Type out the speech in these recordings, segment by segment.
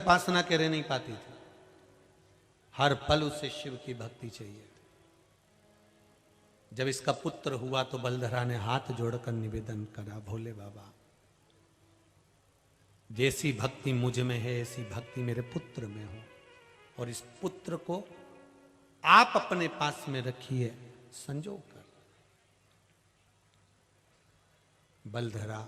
उपासना के रह नहीं पाती थी, हर पल उसे शिव की भक्ति चाहिए। जब इसका पुत्र हुआ तो बलधरा ने हाथ जोड़कर निवेदन करा, भोले बाबा जैसी भक्ति मुझ में है ऐसी भक्ति मेरे पुत्र में हो, और इस पुत्र को आप अपने पास में रखिए संजो कर। बलधरा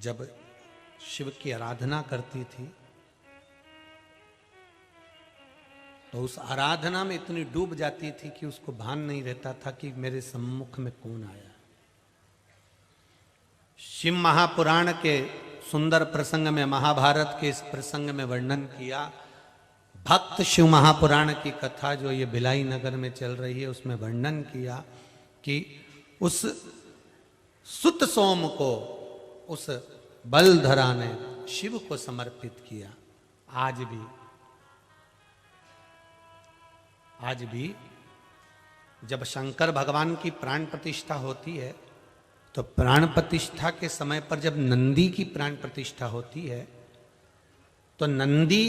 जब शिव की आराधना करती थी तो उस आराधना में इतनी डूब जाती थी कि उसको भान नहीं रहता था कि मेरे सम्मुख में कौन आया। शिव महापुराण के सुंदर प्रसंग में, महाभारत के इस प्रसंग में वर्णन किया। भक्त शिव महापुराण की कथा जो ये भिलाई नगर में चल रही है उसमें वर्णन किया कि उस सुत सोम को उस बलधरा ने शिव को समर्पित किया। आज भी जब शंकर भगवान की प्राण प्रतिष्ठा होती है तो प्राण प्रतिष्ठा के समय पर जब नंदी की प्राण प्रतिष्ठा होती है तो नंदी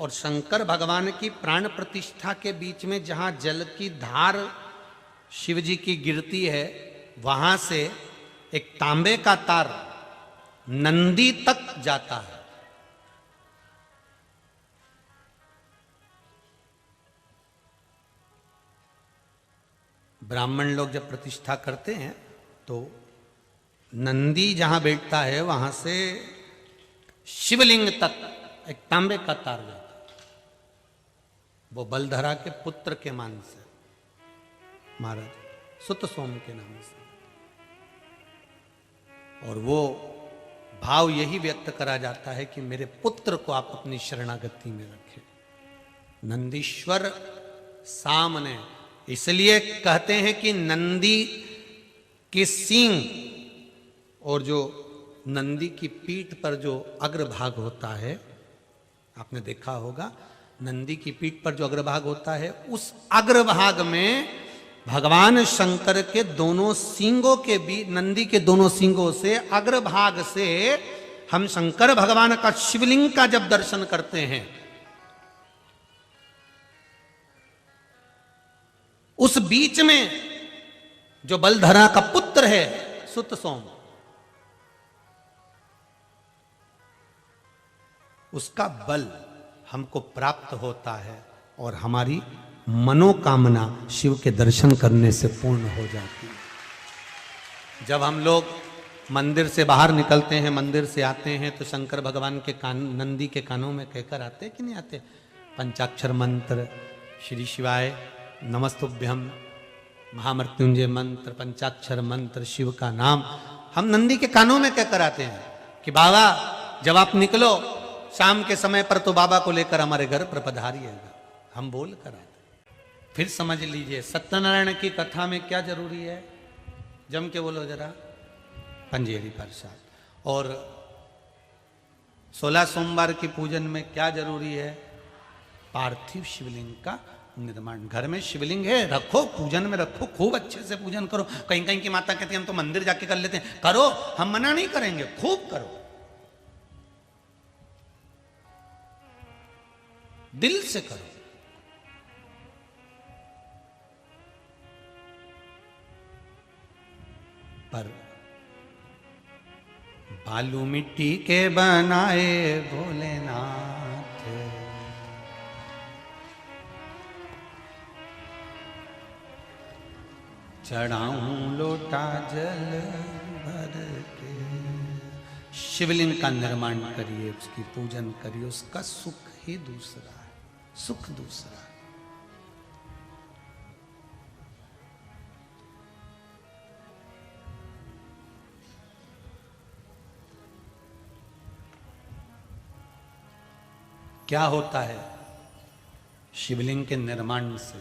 और शंकर भगवान की प्राण प्रतिष्ठा के बीच में जहां जल की धार शिव जी की गिरती है वहां से एक तांबे का तार नंदी तक जाता है। ब्राह्मण लोग जब प्रतिष्ठा करते हैं तो नंदी जहां बैठता है वहां से शिवलिंग तक एक तांबे का तार जाता है। वो बलधरा के पुत्र के मान से महाराज सुत सोम के नाम से, और वो भाव यही व्यक्त करा जाता है कि मेरे पुत्र को आप अपनी शरणागति में रखें। नंदीश्वर सामने इसलिए कहते हैं कि नंदी के सींग और जो नंदी की पीठ पर जो अग्रभाग होता है, आपने देखा होगा नंदी की पीठ पर जो अग्रभाग होता है उस अग्रभाग में भगवान शंकर के दोनों सींगों के बीच, नंदी के दोनों सींगों से अग्रभाग से हम शंकर भगवान का शिवलिंग का जब दर्शन करते हैं उस बीच में जो बलधरा का पुत्र है सुत सोम, उसका बल हमको प्राप्त होता है और हमारी मनोकामना शिव के दर्शन करने से पूर्ण हो जाती है। जब हम लोग मंदिर से बाहर निकलते हैं, मंदिर से आते हैं तो शंकर भगवान के कान, नंदी के कानों में कहकर आते कि नहीं आते? पंचाक्षर मंत्र, श्री शिवाय नमस्तुभ्यम, महामृत्युंजय मंत्र, पंचाक्षर मंत्र, शिव का नाम हम नंदी के कानों में कहकर आते हैं कि बाबा जब आप निकलो शाम के समय पर तो बाबा को लेकर हमारे घर पर पधारिएगा। हम बोल कर आते। फिर समझ लीजिए सत्यनारायण की कथा में क्या जरूरी है, जम के बोलो जरा, पंजेरी प्रसाद। और 16 सोमवार की पूजन में क्या जरूरी है, पार्थिव शिवलिंग का निर्माण। घर में शिवलिंग है, रखो, पूजन में रखो, खूब अच्छे से पूजन करो। कहीं कहीं की माता कहती है हम तो मंदिर जाके कर लेते हैं, करो, हम मना नहीं करेंगे, खूब करो, दिल से करो। पर बालू मिट्टी के बनाए भोलेनाथ, चढ़ाऊं लोटा जल भर के। शिवलिंग का निर्माण करिए, उसकी पूजन करिए, उसका सुख ही दूसरा है, सुख दूसरा है। क्या होता है शिवलिंग के निर्माण से?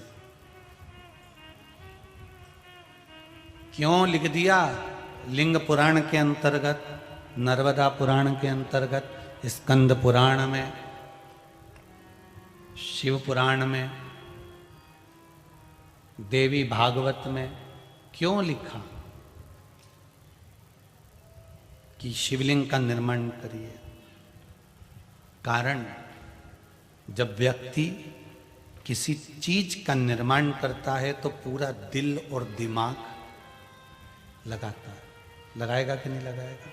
क्यों लिख दिया लिंग पुराण के अंतर्गत, नर्मदा पुराण के अंतर्गत, स्कंद पुराण में, शिव पुराण में, देवी भागवत में क्यों लिखा? कि शिवलिंग का निर्माण करिए। कारण जब व्यक्ति किसी चीज का निर्माण करता है तो पूरा दिल और दिमाग लगाता है। लगाएगा कि नहीं लगाएगा?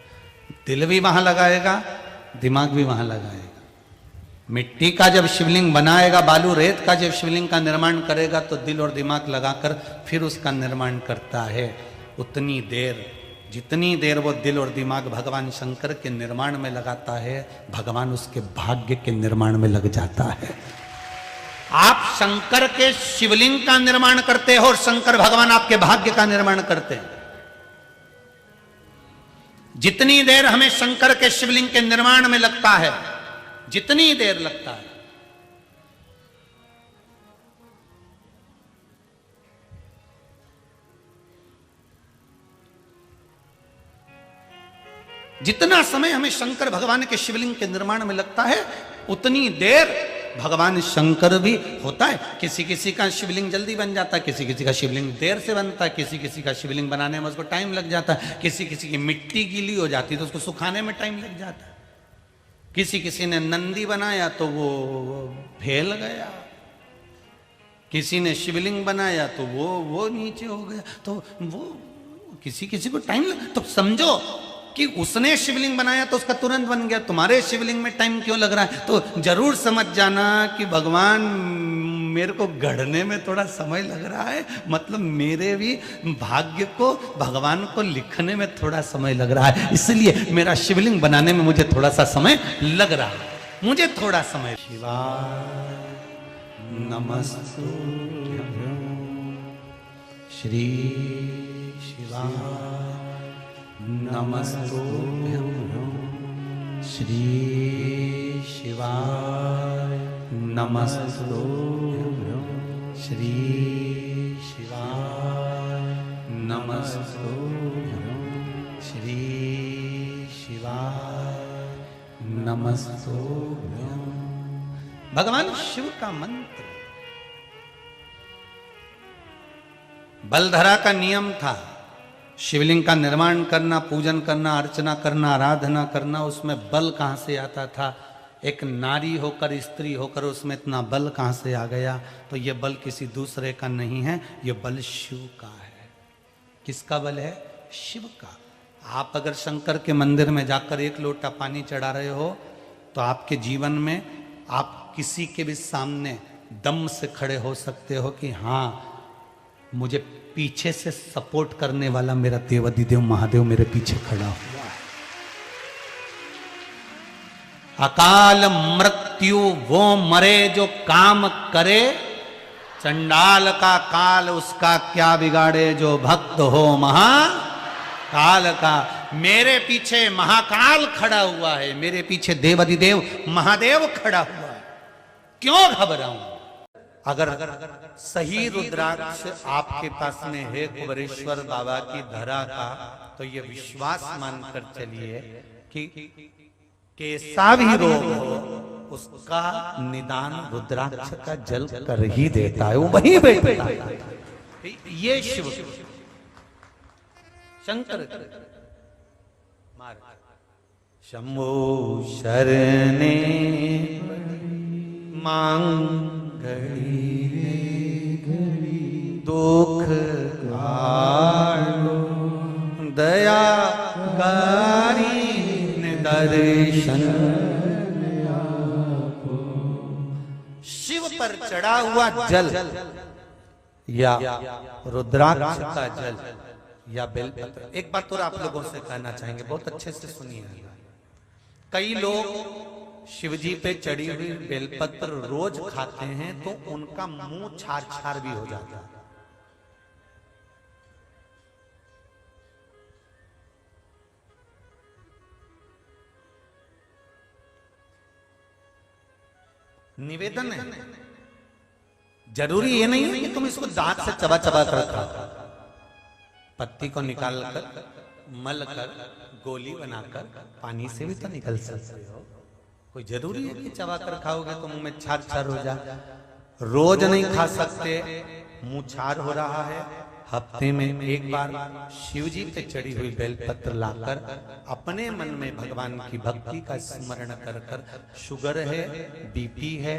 दिल भी वहां लगाएगा, दिमाग भी वहां लगाएगा। मिट्टी का जब शिवलिंग बनाएगा, बालू रेत का जब शिवलिंग का निर्माण करेगा तो दिल और दिमाग लगाकर फिर उसका निर्माण करता है। उतनी देर, जितनी देर वो दिल और दिमाग भगवान शंकर के निर्माण में लगाता है, भगवान उसके भाग्य के निर्माण में लग जाता है। आप शंकर के शिवलिंग का निर्माण करते हो और शंकर भगवान आपके भाग्य का निर्माण करते हैं। जितनी देर हमें शंकर के शिवलिंग के निर्माण में लगता है, जितनी देर लगता है, जितना समय हमें शंकर भगवान के शिवलिंग के निर्माण में लगता है, उतनी देर भगवान शंकर भी होता है। किसी किसी का शिवलिंग जल्दी बन जाता है, किसी किसी का शिवलिंग देर से बनता है, किसी किसी का शिवलिंग बनाने में उसको टाइम लग जाता है, किसी किसी की मिट्टी गीली हो जाती है तो उसको सुखाने में टाइम लग जाता है, किसी किसी ने नंदी बनाया तो वो फैल गया, किसी ने शिवलिंग बनाया तो वो नीचे हो गया, तो वो किसी किसी को टाइम लग। तो समझो कि उसने शिवलिंग बनाया तो उसका तुरंत बन गया, तुम्हारे शिवलिंग में टाइम क्यों लग रहा है? तो जरूर समझ जाना कि भगवान मेरे को गढ़ने में थोड़ा समय लग रहा है, मतलब मेरे भी भाग्य को भगवान को लिखने में थोड़ा समय लग रहा है, इसलिए मेरा शिवलिंग बनाने में मुझे थोड़ा सा समय लग रहा है, मुझे थोड़ा समय। शिवाय नमस्तुभ्यं श्री शिवाय नमस्तुभ्यं श्री शिवाय नमस्तुभ्यं श्री शिवाय नमस्तुभ्यं श्री शिवाय नमस्तुभ्यं। भगवान शिव का मंत्र। बलधरा का नियम था शिवलिंग का निर्माण करना, पूजन करना, अर्चना करना, आराधना करना। उसमें बल कहाँ से आता था? एक नारी होकर, स्त्री होकर उसमें इतना बल कहाँ से आ गया? तो ये बल किसी दूसरे का नहीं है, ये बल शिव का है। किसका बल है? शिव का। आप अगर शंकर के मंदिर में जाकर एक लोटा पानी चढ़ा रहे हो तो आपके जीवन में आप किसी के भी सामने दम से खड़े हो सकते हो कि हाँ, मुझे पीछे से सपोर्ट करने वाला मेरा देवाधिदेव महादेव मेरे पीछे खड़ा हुआ है। अकाल मृत्यु वो मरे जो काम करे, चंडाल का काल उसका क्या बिगाड़े, जो भक्त हो महाकाल का। मेरे पीछे महाकाल खड़ा हुआ है, मेरे पीछे देवाधिदेव महादेव खड़ा हुआ है, क्यों घबराऊं? अगर सही रुद्राक्ष आपके पास में है कुबेरेश्वर बाबा की धरा का, तो ये विश्वास मानकर चलिए कि कैसा भी रोग हो उसका निदान रुद्राक्ष का जल कर ही देता है, वो वही बैठता है। ये शिव शंकर शंभो शरणे मांग दुख कालो दया कारी दर्शन। शिव पर चढ़ा हुआ जल या रुद्राक्ष का जल या बेलपत्र। एक बात और आप लोगों से कहना चाहेंगे, बहुत अच्छे से सुनिए। कई लोग शिवजी पे चढ़ी हुई बेलपत्र रोज खाते हैं तो उनका मुंह छार छार भी हो जाता है। निवेदन है, जरूरी ये नहीं है कि तुम इसको दांत से चबा चबा कर खाओ। पत्ती को निकाल कर, मल कर, गोली बनाकर पानी से भी तो निकल सकते हो। कोई जरूरी है कि चबा कर खाओगे तो मुंह में छार छार हो जाए? रोज नहीं खा सकते, मुंह छार हो रहा है, हफ्ते में एक बार शिव जी पे चढ़ी हुई बेलपत्र लाकर अपने मन में भगवान की भक्ति का स्मरण कर कर, शुगर है, बीपी है,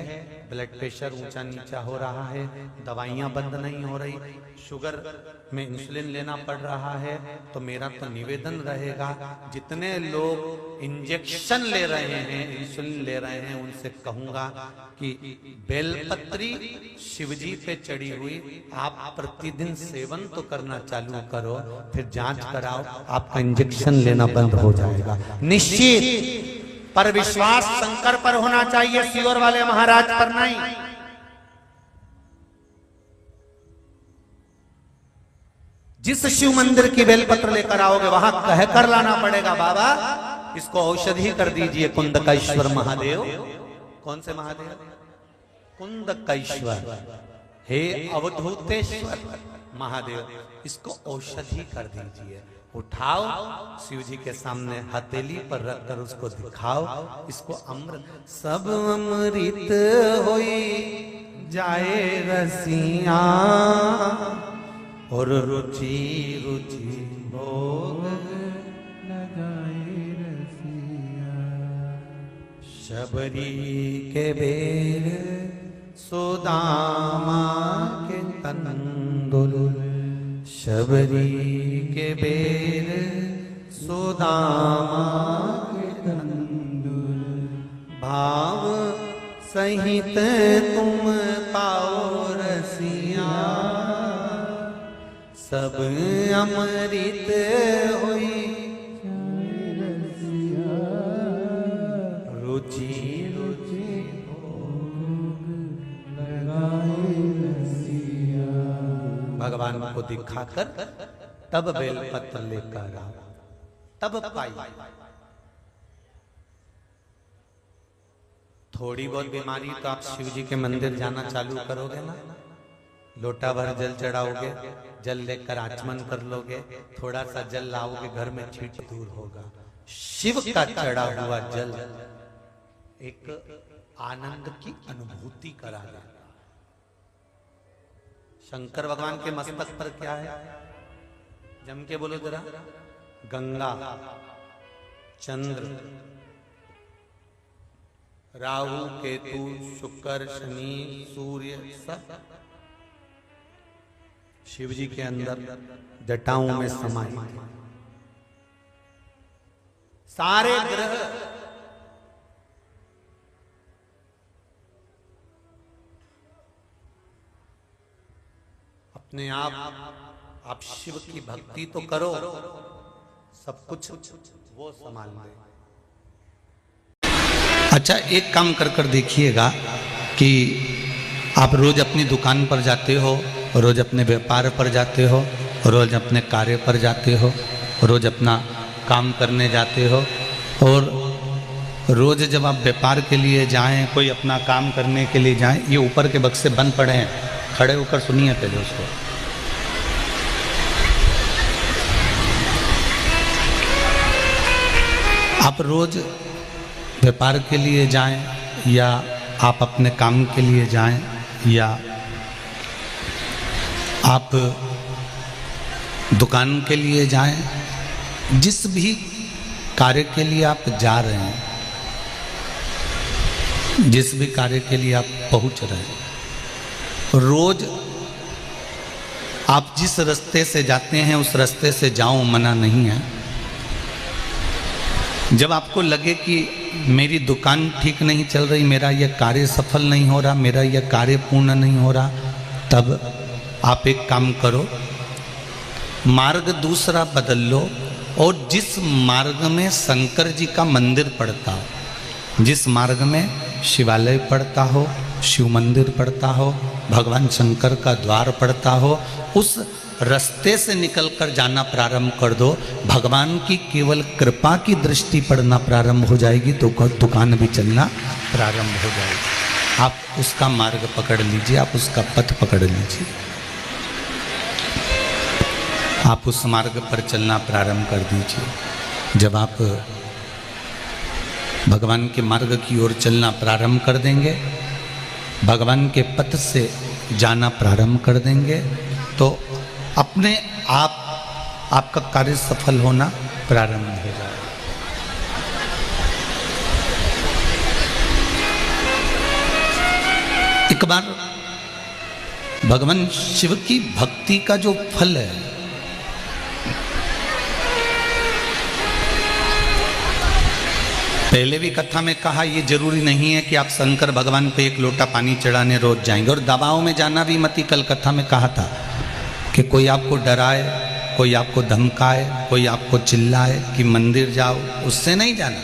ब्लड प्रेशर ऊंचा नीचा हो रहा है, दवाइयां बंद नहीं हो रही, शुगर में इंसुलिन लेना पड़ रहा है, तो मेरा तो निवेदन रहेगा जितने लोग इंजेक्शन ले रहे हैं, इंसुलिन ले रहे हैं, उनसे कहूंगा कि बेलपत्री शिवजी पे चढ़ी हुई आप प्रतिदिन सेवन तो करना चालू करो, फिर जांच कराओ, आपका इंजेक्शन लेना बंद हो जाएगा निश्चित। पर विश्वास शंकर पर होना चाहिए, शिवर वाले महाराज पर नहीं। जिस शिव मंदिर की बेलपत्र लेकर आओगे वहां कहकर लाना पड़ेगा, बाबा इसको औषधि कर दीजिए कुंदकेश्वर महादेव। कौन से महादेव? कुंदकेश्वर, हे अवधूतेश्वर महादेव, इसको औषधि कर दीजिए। उठाओ, शिव जी के सामने हथेली पर रखकर उसको दिखाओ, इसको अमृत सब अमृत होई जाए रसिया, और रुचि रुचि भोग लगाए रसिया। शबरी के बेर सुदामा के तंदुल, शबरी के बेर सुदामा के तंदुल, भाव सहित तुम पाओ रसिया, सब अमृत होई रसिया, रुचि रुचि भोग लगाए रसिया। भगवान को दिखाकर तब बेलपत्र लेकर आओ, तब पाई। थोड़ी बहुत बीमारी तो आप शिव जी के मंदिर जाना चालू करोगे ना, लोटा भर जल चढ़ाओगे, जल लेकर आचमन कर लोगे, थोड़ा सा जल लाओगे, घर में छींट दूर होगा। शिव का चढ़ा हुआ जल एक आनंद की अनुभूति करा देगा। शंकर भगवान के मस्तक पर क्या है? जम के बोलो जरा। गंगा, चंद्र, राहु, केतु, शुक्र, शनि, सूर्य, सब शिव जी के अंदर जटाओं में समाये थे। सारे ग्रह अपने आप शिव की भक्ति तो करो, सब कुछ वो संभाल ले। अच्छा, एक काम कर कर देखिएगा कि आप रोज अपनी दुकान पर जाते हो, रोज अपने व्यापार पर जाते हो, रोज अपने कार्य पर जाते हो, रोज अपना काम करने जाते हो, और रोज जब आप व्यापार के लिए जाएं, कोई अपना काम करने के लिए जाएं, ये ऊपर के बक्से बंद पड़े हैं, खड़े होकर सुनिए पहले उसको। आप रोज व्यापार के लिए जाएं, या आप अपने काम के लिए जाएं, या आप दुकान के लिए जाएं, जिस भी कार्य के लिए आप जा रहे हैं, जिस भी कार्य के लिए आप पहुंच रहे हैं, रोज आप जिस रास्ते से जाते हैं उस रास्ते से जाओ, मना नहीं है। जब आपको लगे कि मेरी दुकान ठीक नहीं चल रही, मेरा यह कार्य सफल नहीं हो रहा, मेरा यह कार्य पूर्ण नहीं हो रहा, तब आप एक काम करो, मार्ग दूसरा बदल लो, और जिस मार्ग में शंकर जी का मंदिर पड़ता हो, जिस मार्ग में शिवालय पड़ता हो, शिव मंदिर पड़ता हो, भगवान शंकर का द्वार पड़ता हो, उस रास्ते से निकलकर जाना प्रारंभ कर दो। भगवान की केवल कृपा की दृष्टि पड़ना प्रारंभ हो जाएगी तो दुकान भी चलना प्रारंभ हो जाएगी। आप उसका मार्ग पकड़ लीजिए, आप उसका पथ पकड़ लीजिए, आप उस मार्ग पर चलना प्रारंभ कर दीजिए। जब आप भगवान के मार्ग की ओर चलना प्रारंभ कर देंगे, भगवान के पथ से जाना प्रारंभ कर देंगे, तो अपने आप आपका कार्य सफल होना प्रारंभ हो जाएगा। एक बार भगवान शिव की भक्ति का जो फल है, पहले भी कथा में कहा, ये जरूरी नहीं है कि आप शंकर भगवान को एक लोटा पानी चढ़ाने रोज जाएंगे, और दबाव में जाना भी मत। कल कथा में कहा था कि कोई आपको डराए, कोई आपको धमकाए, कोई आपको चिल्लाए कि मंदिर जाओ, उससे नहीं जाना।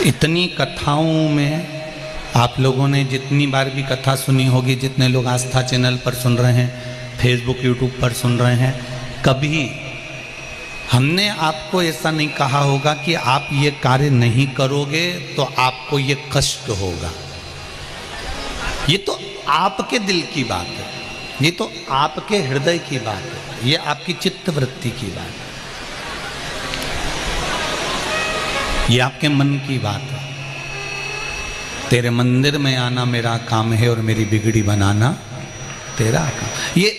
इतनी कथाओं में आप लोगों ने जितनी बार भी कथा सुनी होगी, जितने लोग आस्था चैनल पर सुन रहे हैं, फेसबुक यूट्यूब पर सुन रहे हैं, कभी हमने आपको ऐसा नहीं कहा होगा कि आप ये कार्य नहीं करोगे तो आपको ये कष्ट होगा। ये तो आपके दिल की बात है, ये तो आपके हृदय की बात है, ये आपकी चित्तवृत्ति की बात है, ये आपके मन की बात है। तेरे मंदिर में आना मेरा काम है और मेरी बिगड़ी बनाना तेरा काम। ये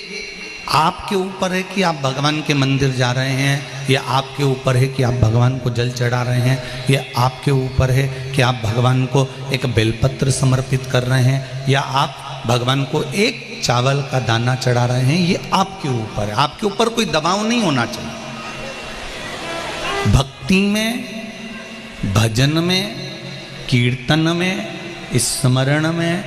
आपके ऊपर है कि आप भगवान के मंदिर जा रहे हैं, या आपके ऊपर है कि आप भगवान को जल चढ़ा रहे हैं, या आपके ऊपर है कि आप भगवान को एक बेलपत्र समर्पित कर रहे हैं, या आप भगवान को एक चावल का दाना चढ़ा रहे हैं। ये आपके ऊपर है, आपके ऊपर कोई दबाव नहीं होना चाहिए। भक्ति में, भजन में, कीर्तन में, स्मरण में,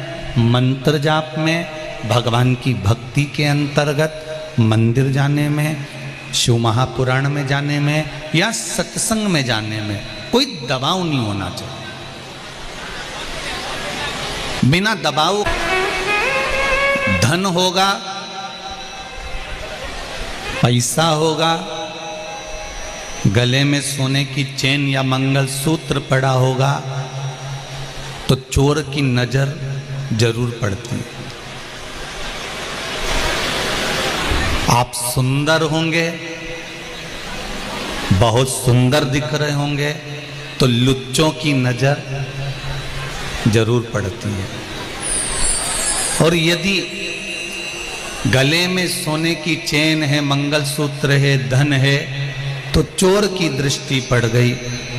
मंत्र जाप में, भगवान की भक्ति के अंतर्गत मंदिर जाने में, शिव महापुराण में जाने में, या सत्संग में जाने में कोई दबाव नहीं होना चाहिए। बिना दबाव धन होगा, पैसा होगा, गले में सोने की चेन या मंगलसूत्र पड़ा होगा, तो चोर की नजर जरूर पड़ती है। आप सुंदर होंगे, बहुत सुंदर दिख रहे होंगे, तो लुच्चों की नजर जरूर पड़ती है। और यदि गले में सोने की चेन है, मंगलसूत्र है, धन है, तो चोर की दृष्टि पड़ गई।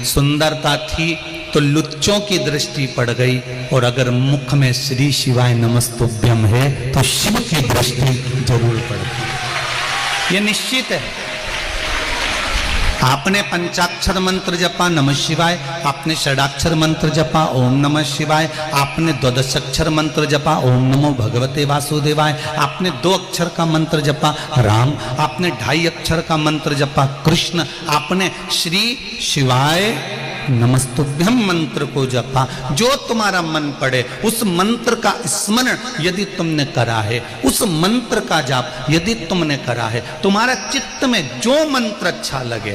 सुंदरता थी तो लुच्चों की दृष्टि पड़ गई। और अगर मुख में श्री शिवाय नमस्तुभ्यम है तो शिव की दृष्टि जरूर पड़ती है, ये निश्चित है। आपने पंचाक्षर मंत्र जपा नमः शिवाय, आपने षडाक्षर मंत्र जपा ओम नमः शिवाय, आपने द्वादशाक्षर मंत्र जपा ओम नमो भगवते वासुदेवाय, आपने 2 अक्षर का मंत्र जपा राम, आपने 2.5 अक्षर का मंत्र जपा कृष्ण, आपने श्री शिवाय नमस्तुभ्यम मंत्र को जपा। जो तुम्हारा मन पड़े उस मंत्र का स्मरण यदि तुमने करा है, उस मंत्र का जाप यदि तुमने करा है, तुम्हारा चित्त में जो मंत्र अच्छा लगे,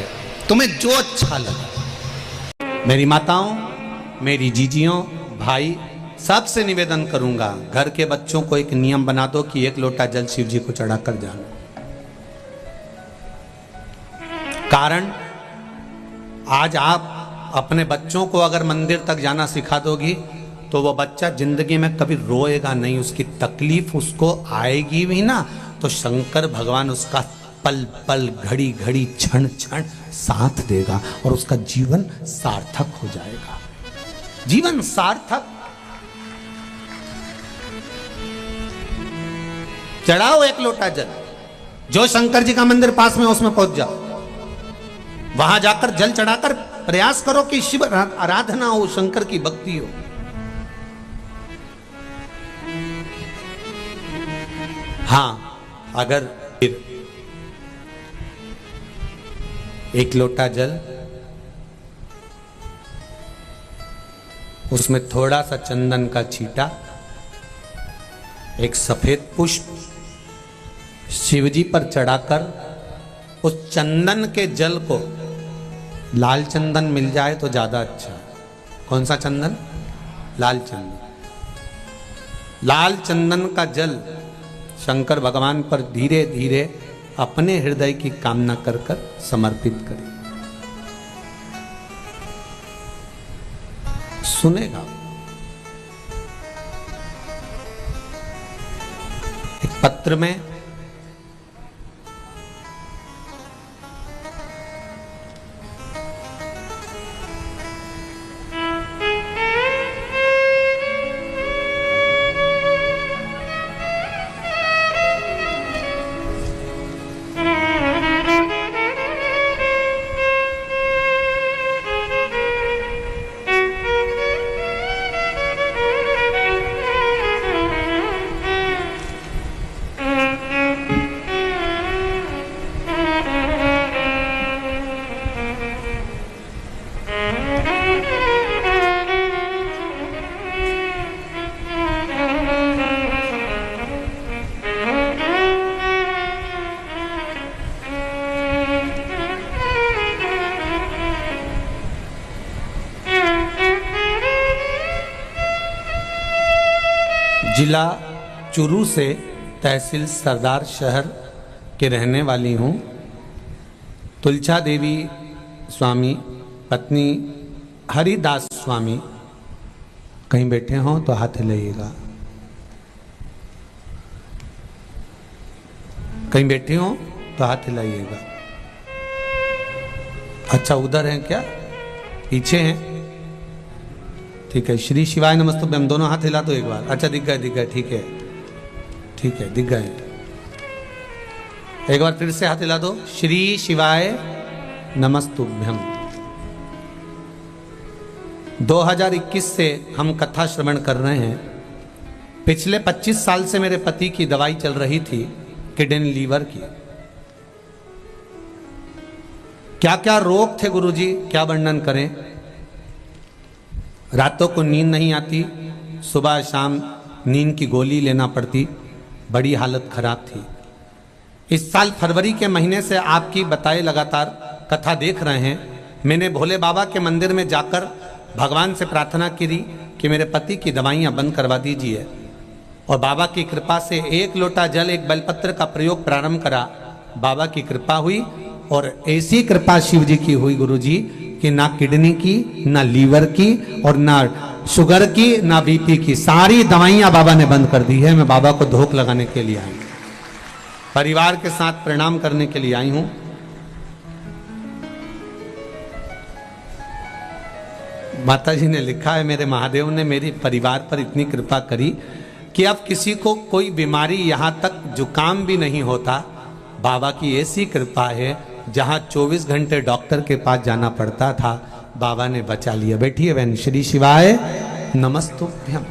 तुम्हें जो अच्छा लगे। मेरी माताओं, मेरी जीजियों, भाई, सबसे निवेदन करूंगा, घर के बच्चों को एक नियम बना दो कि 1 लोटा जल शिव जी को चढ़ाकर जाना। कारण आज आप अपने बच्चों को अगर मंदिर तक जाना सिखा दोगी तो वो बच्चा जिंदगी में कभी रोएगा नहीं, उसकी तकलीफ उसको आएगी भी ना, तो शंकर भगवान उसका पल पल, घड़ी घड़ी, क्षण क्षण साथ देगा और उसका जीवन सार्थक हो जाएगा। जीवन सार्थक। चढ़ाओ 1 लोटा जल, जो शंकर जी का मंदिर पास में उसमें पहुंच जाओ, वहां जाकर जल चढ़ाकर प्रयास करो कि शिव आराधना हो, शंकर की भक्ति हो। हां, अगर 1 लोटा जल, उसमें थोड़ा सा चंदन का छींटा, एक सफेद पुष्प शिव जी पर चढ़ाकर उस चंदन के जल को, लाल चंदन मिल जाए तो ज्यादा अच्छा। कौन सा चंदन? लाल चंदन। लाल चंदन का जल शंकर भगवान पर धीरे धीरे अपने हृदय की कामना कर कर समर्पित करें। सुनेगा। पत्र में जिला चुरू से तहसील सरदार शहर के रहने वाली हूँ। तुलछा देवी स्वामी पत्नी हरिदास स्वामी कहीं बैठे हों तो हाथ हिलाइएगा। कहीं बैठे हों तो हाथ हिलाइएगा। अच्छा उधर हैं क्या? पीछे हैं? ठीक है। श्री शिवाय नमस्तुभ्यं। हम दोनों हाथ हिला दो एक बार। अच्छा दिख गए ठीक है ठीक है दिख गए। एक बार फिर से हाथ हिला दो। श्री शिवाय नमस्तुभ्यं। 2021 से हम कथा श्रवण कर रहे हैं। पिछले 25 साल से मेरे पति की दवाई चल रही थी किडनी लीवर की। क्या क्या रोग थे गुरुजी, क्या वर्णन करें। रातों को नींद नहीं आती, सुबह शाम नींद की गोली लेना पड़ती, बड़ी हालत खराब थी। इस साल फरवरी के महीने से आपकी बताए लगातार कथा देख रहे हैं। मैंने भोले बाबा के मंदिर में जाकर भगवान से प्रार्थना करी कि मेरे पति की दवाइयाँ बंद करवा दीजिए, और बाबा की कृपा से 1 लोटा जल 1 बेलपत्र का प्रयोग प्रारंभ करा। बाबा की कृपा हुई, और ऐसी कृपा शिव जी की हुई गुरुजी कि ना किडनी की, ना लीवर की, और ना शुगर की, ना बीपी की, सारी दवाइयां बाबा ने बंद कर दी है। मैं बाबा को धोख लगाने के लिए आई हूं, परिवार के साथ प्रणाम करने के लिए आई हूं। माता जी ने लिखा है, मेरे महादेव ने मेरी परिवार पर इतनी कृपा करी कि अब किसी को कोई बीमारी, यहां तक जुकाम भी नहीं होता। बाबा की ऐसी कृपा है, जहां 24 घंटे डॉक्टर के पास जाना पड़ता था, बाबा ने बचा लिया। बैठिए बहन। श्री शिवाय नमस्तुभ्यं।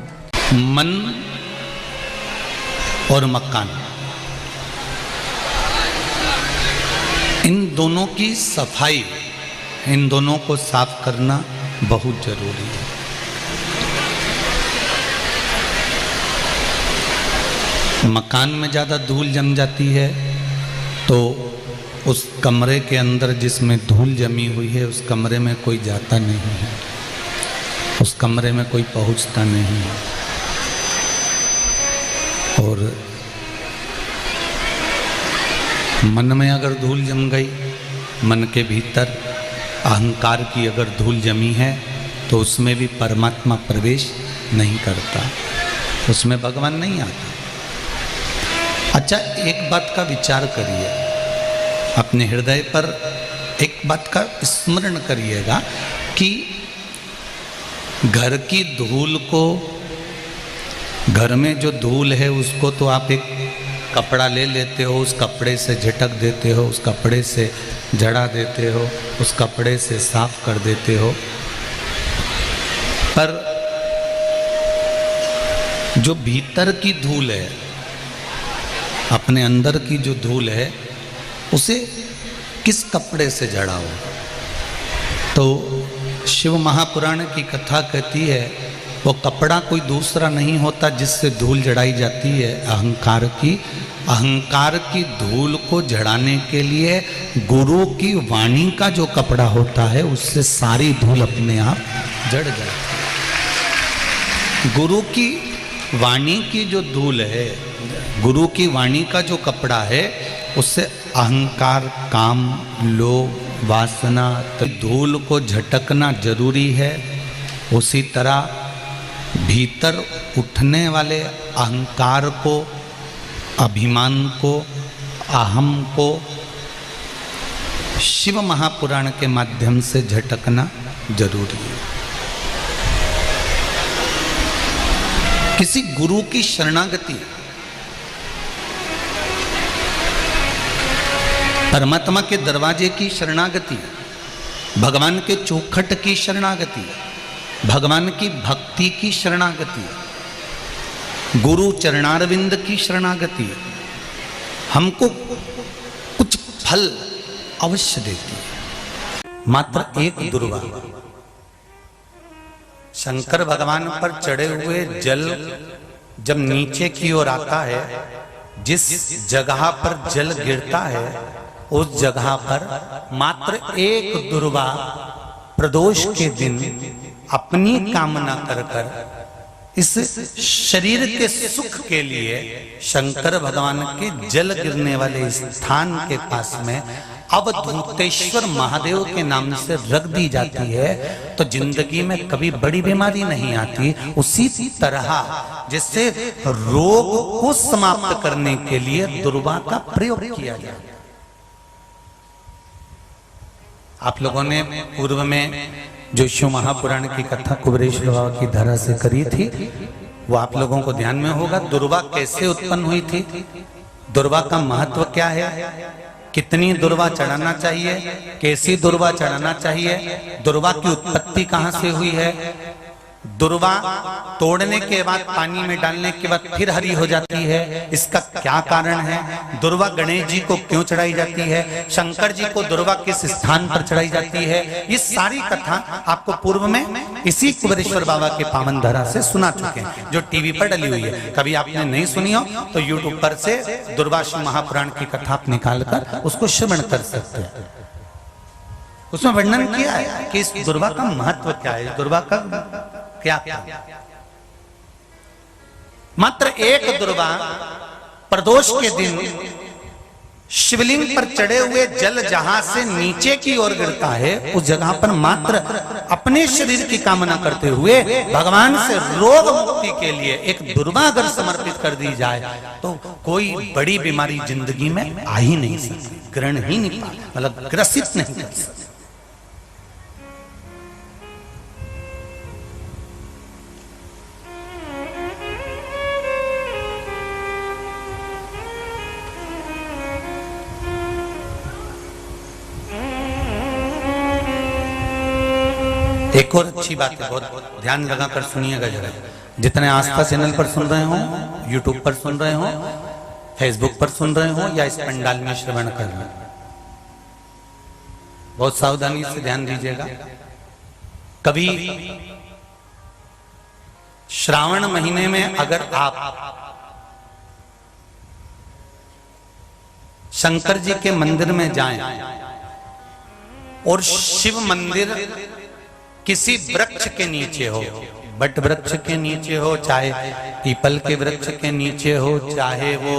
मन और मकान, इन दोनों की सफाई, इन दोनों को साफ करना बहुत जरूरी है। मकान में ज़्यादा धूल जम जाती है तो उस कमरे के अंदर जिसमें धूल जमी हुई है, उस कमरे में कोई जाता नहीं है, उस कमरे में कोई पहुंचता नहीं है। और मन में अगर धूल जम गई, मन के भीतर अहंकार की अगर धूल जमी है, तो उसमें भी परमात्मा प्रवेश नहीं करता, उसमें भगवान नहीं आता। अच्छा, एक बात का विचार करिए, अपने हृदय पर एक बात का स्मरण करिएगा कि घर की धूल को, घर में जो धूल है उसको तो आप एक कपड़ा ले लेते हो, उस कपड़े से झटक देते हो, उस कपड़े से झड़ा देते हो, उस कपड़े से साफ कर देते हो, पर जो भीतर की धूल है, अपने अंदर की जो धूल है, उसे किस कपड़े से झड़ाओ। तो शिव महापुराण की कथा कहती है, वो कपड़ा कोई दूसरा नहीं होता जिससे धूल जड़ाई जाती है, अहंकार की। अहंकार की धूल को झड़ाने के लिए गुरु की वाणी का जो कपड़ा होता है, उससे सारी धूल अपने आप जड़ जाती है। गुरु की वाणी की जो धूल है, गुरु की वाणी का जो कपड़ा है, उससे अहंकार, काम, लोभ, वासना, तो धूल को झटकना जरूरी है। उसी तरह भीतर उठने वाले अहंकार को अभिमान को, अहम को शिव महापुराण के माध्यम से झटकना जरूरी है। किसी गुरु की शरणागति, परमात्मा के दरवाजे की शरणागति, भगवान के चौखट की शरणागति, भगवान की भक्ति की शरणागति, गुरु चरणारविंद की शरणागति हमको कुछ फल अवश्य देती है। मात्र एक दुर्वा, शंकर भगवान पर चढ़े हुए जल जब नीचे की ओर आता है, जिस जगह पर जल गिरता है उस जगह पर मात्र एक दुर्वा प्रदोष के दिन अपनी कामना कर कर इस शरीर के सुख के लिए शंकर भगवान के जल गिरने वाले स्थान के पास में अवधूतेश्वर महादेव के नाम से रख दी जाती है, तो जिंदगी में कभी बड़ी बीमारी नहीं आती। उसी तरह जिससे रोग को समाप्त करने के लिए दुर्वा का प्रयोग किया गया। आप लोगों ने पूर्व में जो शिव महापुराण की कथा कुबेरेश्वर बाबा की धारा से करी थी, वो आप लोगों को ध्यान में होगा। दुर्वा कैसे उत्पन्न हुई थी, दुर्वा का महत्व क्या है, कितनी दुर्वा चढ़ाना चाहिए, कैसी दुर्वा चढ़ाना चाहिए, दुर्वा की उत्पत्ति कहां से हुई है, दुर्वा तोड़ने के बाद पानी में डालने के बाद फिर हरी हो जाती है, इसका क्या कारण है, दुर्वा गणेश जी को क्यों चढ़ाई जाती है, शंकर जी को दुर्वा किस स्थान पर चढ़ाई जाती है, ये सारी कथा आपको पूर्व में इसी कुबेरेश्वर बाबा के पावन धारा से सुना चुके हैं, जो टीवी पर डली हुई है। कभी आपने नहीं सुनी हो तो यूट्यूब पर से दुर्वा शिव महापुराण की कथा आप निकालकर उसको श्रवण कर सकते हैं। उसमें वर्णन किया है कि इस दुर्वा का महत्व क्या है, दुर्वा का क्या क्या। मात्र एक दुर्वा प्रदोष के दिन शिवलिंग पर चढ़े हुए जल जहां से नीचे की ओर गिरता है, उस जगह पर मात्र अपने शरीर की कामना करते हुए भगवान से रोग मुक्ति के लिए एक दुर्वा अगर समर्पित कर दी जाए तो कोई बड़ी बीमारी जिंदगी में आ ही नहीं सकती, ग्रहण ही नहीं पा, मतलब ग्रसित नहीं कर सकती। एक और अच्छी बात है, बहुत ध्यान लगाकर सुनिएगा जरा। जितने आस्था चैनल पर सुन रहे हो, यूट्यूब पर सुन रहे हो, फेसबुक पर सुन रहे हो या इस पंडाल में श्रवण कर रहे हो, बहुत सावधानी से ध्यान दीजिएगा। कभी श्रावण महीने में अगर आप शंकर जी के मंदिर में जाएं और शिव मंदिर किसी वृक्ष के नीचे हो, बट वृक्ष के नीचे हो, चाहे पीपल के वृक्ष के नीचे हो, चाहे वो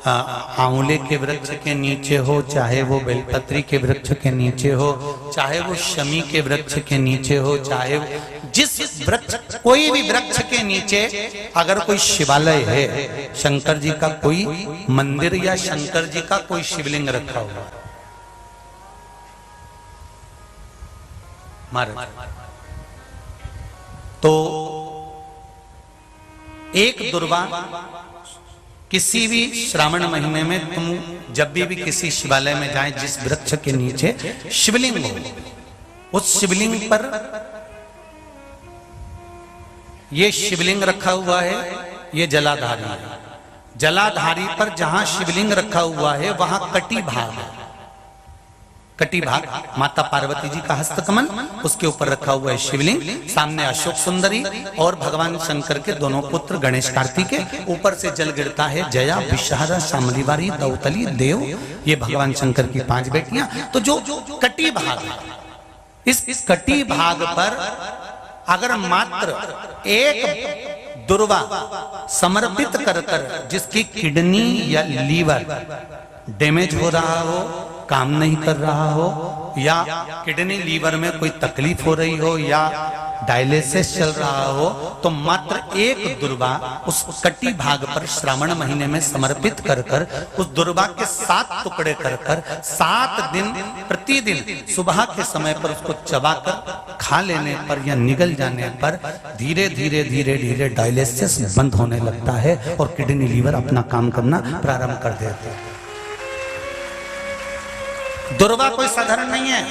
आंवले के वृक्ष के नीचे हो, चाहे वो बेलपत्री के वृक्ष के नीचे हो, चाहे वो शमी के वृक्ष के नीचे हो, चाहे जिस वृक्ष, कोई भी वृक्ष के नीचे अगर कोई शिवालय है, शंकर जी का कोई मंदिर या शंकर जी का कोई शिवलिंग रखा हुआ महाराज, तो एक दुर्वा किसी भी श्रावण महीने में तुम जब भी किसी शिवालय में जाए, जिस वृक्ष के नीचे शिवलिंग हो, उस शिवलिंग पर ये शिवलिंग रखा हुआ है, ये जलाधारी है, जलाधारी पर जहां शिवलिंग रखा हुआ है वहां कटी भाग है, कटी भाग माता पार्वती जी का हस्तकमल, उसके ऊपर रखा हुआ है शिवलिंग, सामने अशोक सुंदरी और भगवान शंकर के दोनों पुत्र गणेश कार्तिकेय, ऊपर से जल गिरता है जया विषहारा शामलीवारी दौतली देव, ये भगवान शंकर की 5 बेटियां। तो जो कटी भाग है, इस कटी भाग पर अगर मात्र एक दुर्वा समर्पित कर कर, जिसकी किडनी या लीवर डैमेज हो रहा हो, काम नहीं कर रहा हो, या किडनी लीवर में कोई तकलीफ हो रही हो या डायलिसिस चल रहा हो, तो मात्र एक दुर्वा उस कटी भाग पर श्रावण महीने में समर्पित कर कर उस दुर्वा के 7 टुकड़े कर कर 7 दिन प्रतिदिन सुबह के समय पर उसको चबाकर खा लेने पर या निगल जाने पर धीरे धीरे धीरे धीरे डायलिसिस बंद होने लगता है और किडनी लीवर अपना काम करना प्रारंभ कर देते हैं। दुर्वा कोई साधारण नहीं है।